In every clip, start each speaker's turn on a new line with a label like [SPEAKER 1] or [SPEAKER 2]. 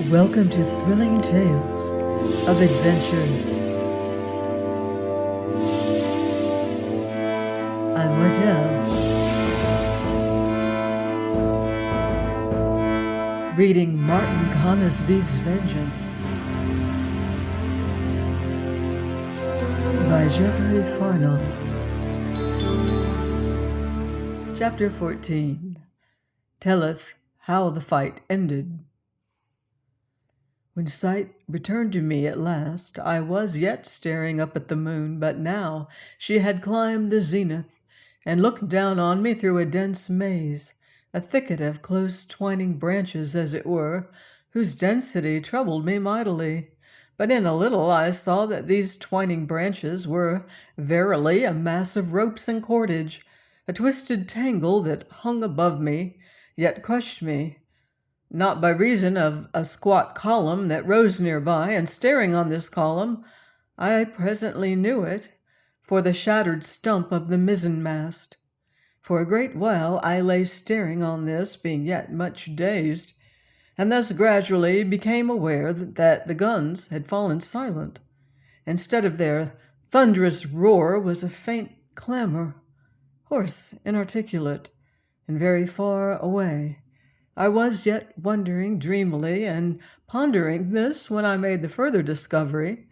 [SPEAKER 1] Welcome to Thrilling Tales of Adventure. I'm Martell, reading Martin Conisby's Vengeance by Jeffrey Farnell. Chapter 14. Telleth, How the Fight Ended. When sight returned to me at last, I was yet staring up at the moon, but now she had climbed the zenith and looked down on me through a dense maze, a thicket of close twining branches, as it were, whose density troubled me mightily. But in a little I saw that these twining branches were verily a mass of ropes and cordage, a twisted tangle that hung above me, yet crushed me. Not by reason of a squat column that rose nearby, and staring on this column, I presently knew it, for the shattered stump of the mizzenmast. For a great while I lay staring on this, being yet much dazed, and thus gradually became aware that the guns had fallen silent. Instead of their thunderous roar was a faint clamor, hoarse, inarticulate, and very far away. I was yet wondering dreamily and pondering this when I made the further discovery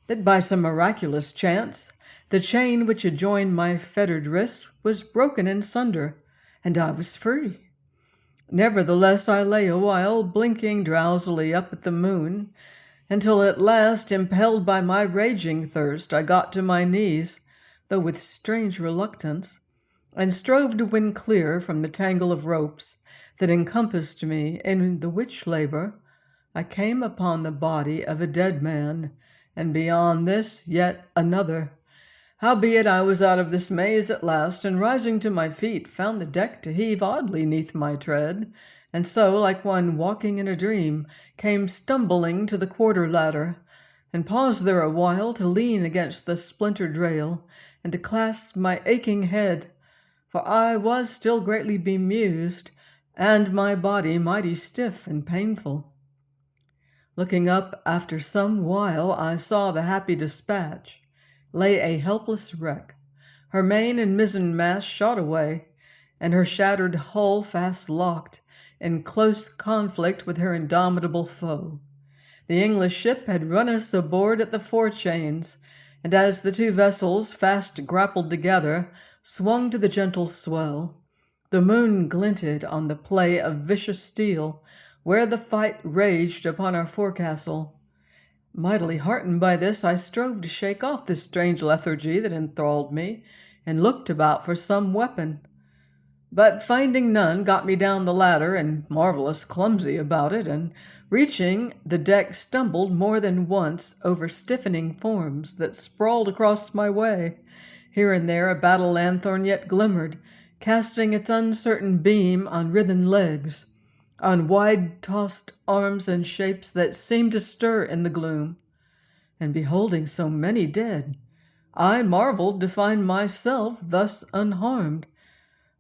[SPEAKER 1] that by some miraculous chance the chain which had joined my fettered wrists was broken in sunder, and I was free. Nevertheless, I lay a while, blinking drowsily up at the moon, until at last, impelled by my raging thirst, I got to my knees, though with strange reluctance, and strove to win clear from the tangle of ropes that encompassed me. In the which labor I came upon the body of a dead man, and beyond this yet another. Howbeit I was out of this maze at last, and rising to my feet found the deck to heave oddly neath my tread, and so, like one walking in a dream, came stumbling to the quarter-ladder, and paused there a while to lean against the splintered rail, and to clasp my aching head, for I was still greatly bemused, and my body mighty stiff and painful. Looking up after some while, I saw the Happy Dispatch lay a helpless wreck, her main and mizzen mast shot away, and her shattered hull fast locked in close conflict with her indomitable foe. The English ship had run us aboard at the forechains, and as the two vessels, fast grappled together, swung to the gentle swell, the moon glinted on the play of vicious steel where the fight raged upon our forecastle. Mightily heartened by this, I strove to shake off this strange lethargy that enthralled me, and looked about for some weapon. But finding none, got me down the ladder, and marvelous clumsy about it, and reaching the deck stumbled more than once over stiffening forms that sprawled across my way. Here and there a battle lanthorn yet glimmered, casting its uncertain beam on writhen legs, on wide-tossed arms and shapes that seemed to stir in the gloom. And beholding so many dead, I marveled to find myself thus unharmed,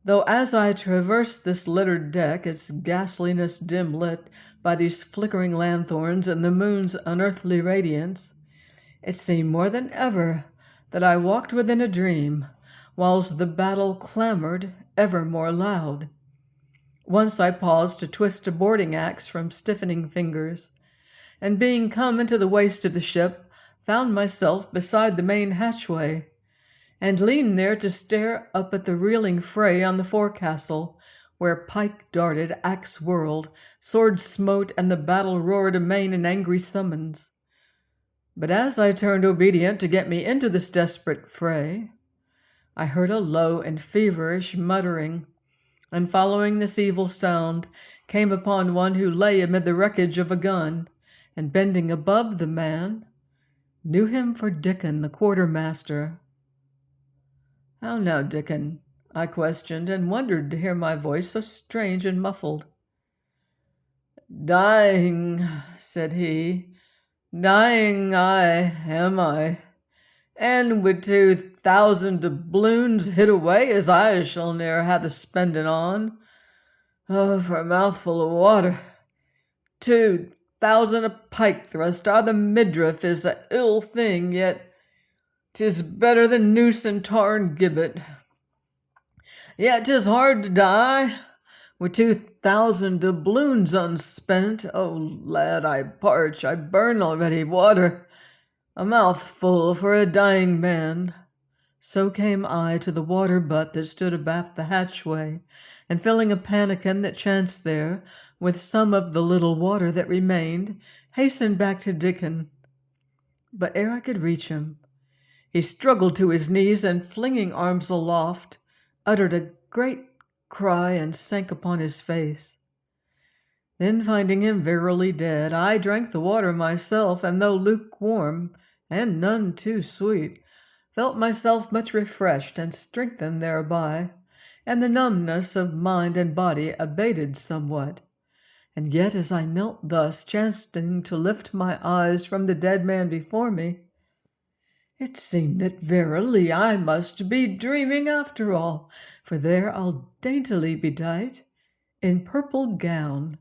[SPEAKER 1] though as I traversed this littered deck, its ghastliness dim lit by these flickering lanthorns and the moon's unearthly radiance, it seemed more than ever that I walked within a dream, whilst the battle clamored ever more loud. Once I paused to twist a boarding-axe from stiffening fingers, and being come into the waist of the ship, found myself beside the main hatchway, and leaned there to stare up at the reeling fray on the forecastle, where pike darted, axe whirled, sword smote, and the battle roared amain in angry summons. But as I turned obedient to get me into this desperate fray, I heard a low and feverish muttering, and following this evil sound, came upon one who lay amid the wreckage of a gun, and bending above the man, knew him for Dickon, the quartermaster. "How now, Dickon?" I questioned, and wondered to hear my voice so strange and muffled. "Dying," said he, "dying am I, and with 2,000 doubloons hid away as I shall ne'er ha' the spending on. Oh, for a mouthful of water. 2 thousand a pike thrust. Ah, the midriff is a ill thing, yet 'tis better than noose and tar and gibbet. Yet 'tis hard to die with 2,000 doubloons unspent. Oh, lad, I parch, I burn already. Water, a mouthful for a dying man. So came I to the water butt that stood abaft the hatchway, and filling a pannikin that chanced there, with some of the little water that remained, hastened back to Dickon. But ere I could reach him, he struggled to his knees, and flinging arms aloft, uttered a great cry and sank upon his face. Then, finding him verily dead, I drank the water myself, and though lukewarm, and none too sweet, felt myself much refreshed and strengthened thereby, and the numbness of mind and body abated somewhat. And yet as I knelt thus, chancing to lift my eyes from the dead man before me, it seemed that verily I must be dreaming after all, for there all daintily bedight, in purple gown,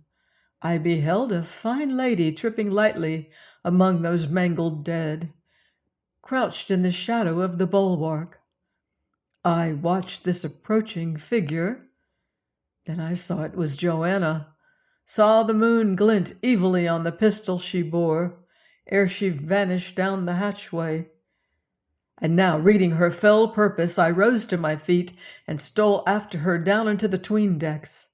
[SPEAKER 1] I beheld a fine lady tripping lightly among those mangled dead, crouched in the shadow of the bulwark. I watched this approaching figure. Then I saw it was Joanna, saw the moon glint evilly on the pistol she bore, ere she vanished down the hatchway. And now, reading her fell purpose, I rose to my feet and stole after her down into the 'tween-decks.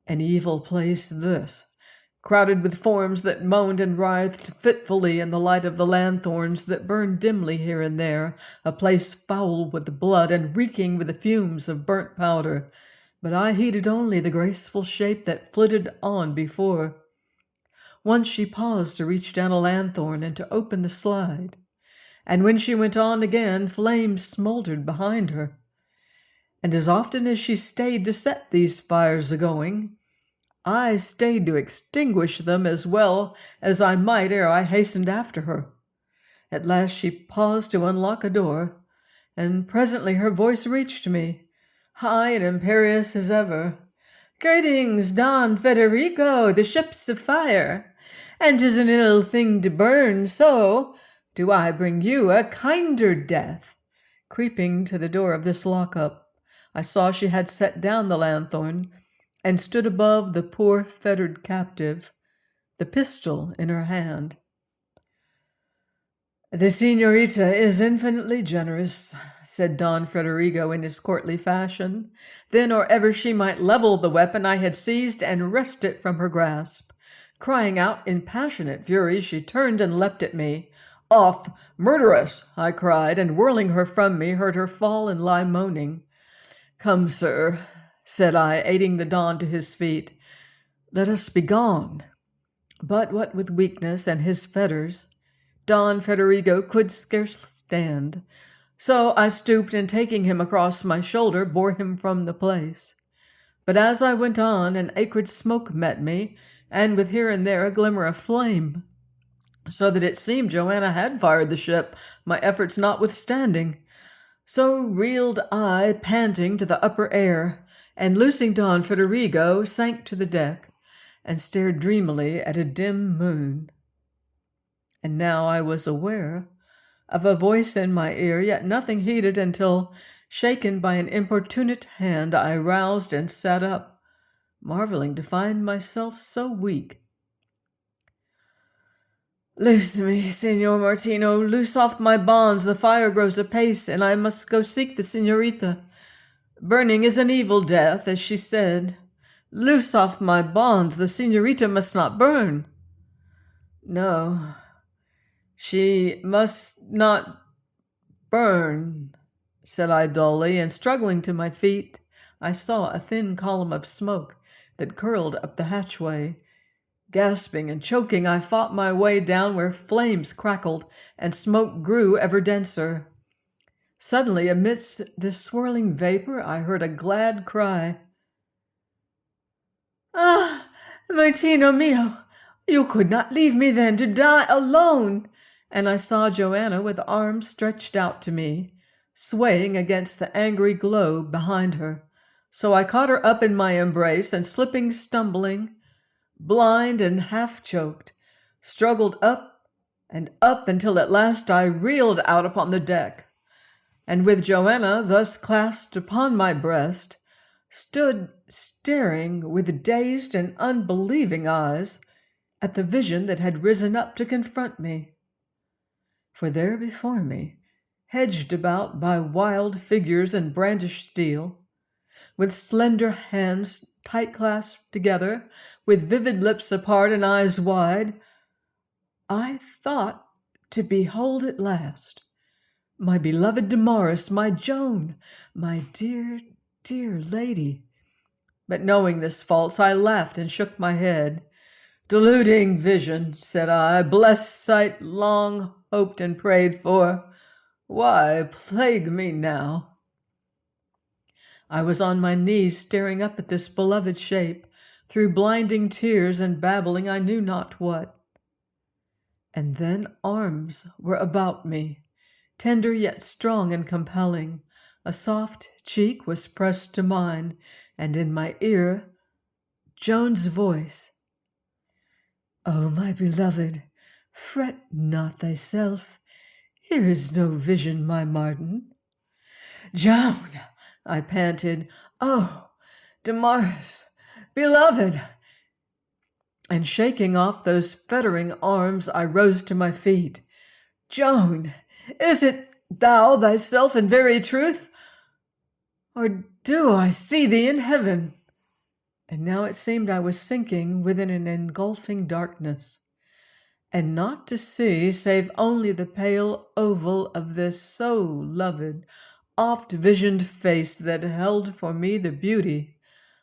[SPEAKER 1] An evil place this, crowded with forms that moaned and writhed fitfully in the light of the lanthorns that burned dimly here and there, a place foul with blood and reeking with the fumes of burnt powder. But I heeded only the graceful shape that flitted on before. Once she paused to reach down a lanthorn and to open the slide, and when she went on again, flames smoldered behind her. And as often as she stayed to set these fires a-going, I stayed to extinguish them as well as I might ere I hastened after her. At last she paused to unlock a door, and presently her voice reached me, high and imperious as ever. "Greetings, Don Frederigo, the ship's afire, and 'tis an ill thing to burn, so do I bring you a kinder death." Creeping to the door of this lock-up, I saw she had set down the lanthorn, and stood above the poor fettered captive, the pistol in her hand. "The señorita is infinitely generous," said Don Frederigo in his courtly fashion. Then, or ever she might level the weapon I had seized and wrest it from her grasp. Crying out in passionate fury, she turned and leapt at me. "Off, murderess!" I cried, and whirling her from me, heard her fall and lie moaning. "Come, sir," said I, aiding the Don to his feet, "let us be gone." But what with weakness and his fetters, Don Frederigo could scarce stand. So I stooped, and taking him across my shoulder, bore him from the place. But as I went on, an acrid smoke met me, and with here and there a glimmer of flame, so that it seemed Joanna had fired the ship, my efforts notwithstanding. So reeled I, panting, to the upper air, and loosing Don Frederigo, sank to the deck, and stared dreamily at a dim moon. And now I was aware of a voice in my ear, yet nothing heeded until, shaken by an importunate hand, I roused and sat up, marveling to find myself so weak. "Loose me, Signor Martino, loose off my bonds. The fire grows apace, and I must go seek the señorita. Burning is an evil death, as she said. Loose off my bonds. The señorita must not burn." "No, she must not burn," said I dully, and struggling to my feet, I saw a thin column of smoke that curled up the hatchway. Gasping and choking, I fought my way down where flames crackled and smoke grew ever denser. Suddenly, amidst this swirling vapor, I heard a glad cry. "Ah, Martino mio, you could not leave me then to die alone!" And I saw Joanna with arms stretched out to me, swaying against the angry glow behind her. So I caught her up in my embrace, and slipping, stumbling, blind and half-choked, struggled up and up until at last I reeled out upon the deck, and with Joanna thus clasped upon my breast, stood staring with dazed and unbelieving eyes at the vision that had risen up to confront me. For there before me, hedged about by wild figures and brandished steel, with slender hands tight clasped together, with vivid lips apart and eyes wide, I thought to behold at last my beloved Damaris, my Joan, my dear, dear lady. But knowing this false, I laughed and shook my head. Deluding vision, said I, blessed sight long hoped and prayed for. Why plague me now? I was on my knees staring up at this beloved shape, through blinding tears and babbling I knew not what. And then arms were about me, tender yet strong and compelling. A soft cheek was pressed to mine, and in my ear Joan's voice. "O my beloved, fret not thyself. Here is no vision, my Martin." "Joan," I panted, "oh, Damaris, beloved!" And shaking off those fettering arms, I rose to my feet. "Joan, is it thou thyself in very truth? Or do I see thee in heaven?" And now it seemed I was sinking within an engulfing darkness, and not to see save only the pale oval of this so loved, oft-visioned face that held for me the beauty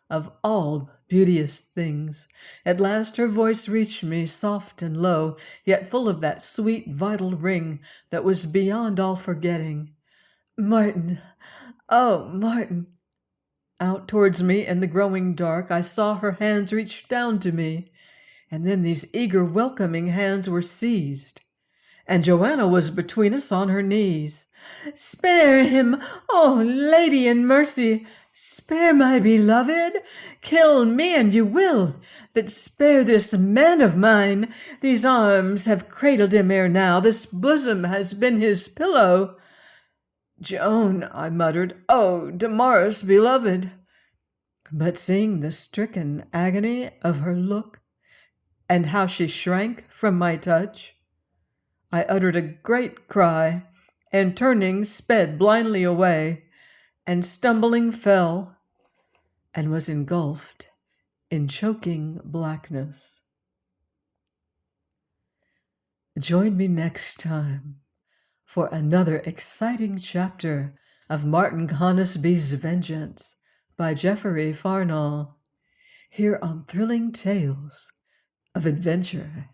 [SPEAKER 1] of all beauteous things. At last her voice reached me, soft and low, yet full of that sweet, vital ring that was beyond all forgetting. "Martin, oh, Martin!" Out towards me in the growing dark, I saw her hands reach down to me, and then these eager, welcoming hands were seized, and Joanna was between us on her knees. "Spare him, oh, lady in mercy! Spare my beloved! Kill me, and you will, but spare this man of mine. These arms have cradled him ere now, this bosom has been his pillow." "Joan," I muttered, "oh, Damaris, beloved!" But seeing the stricken agony of her look, and how she shrank from my touch, I uttered a great cry, and turning, sped blindly away, and stumbling fell, and was engulfed in choking blackness. Join me next time for another exciting chapter of Martin Conisby's Vengeance by Geoffrey Farnall, here on Thrilling Tales of Adventure.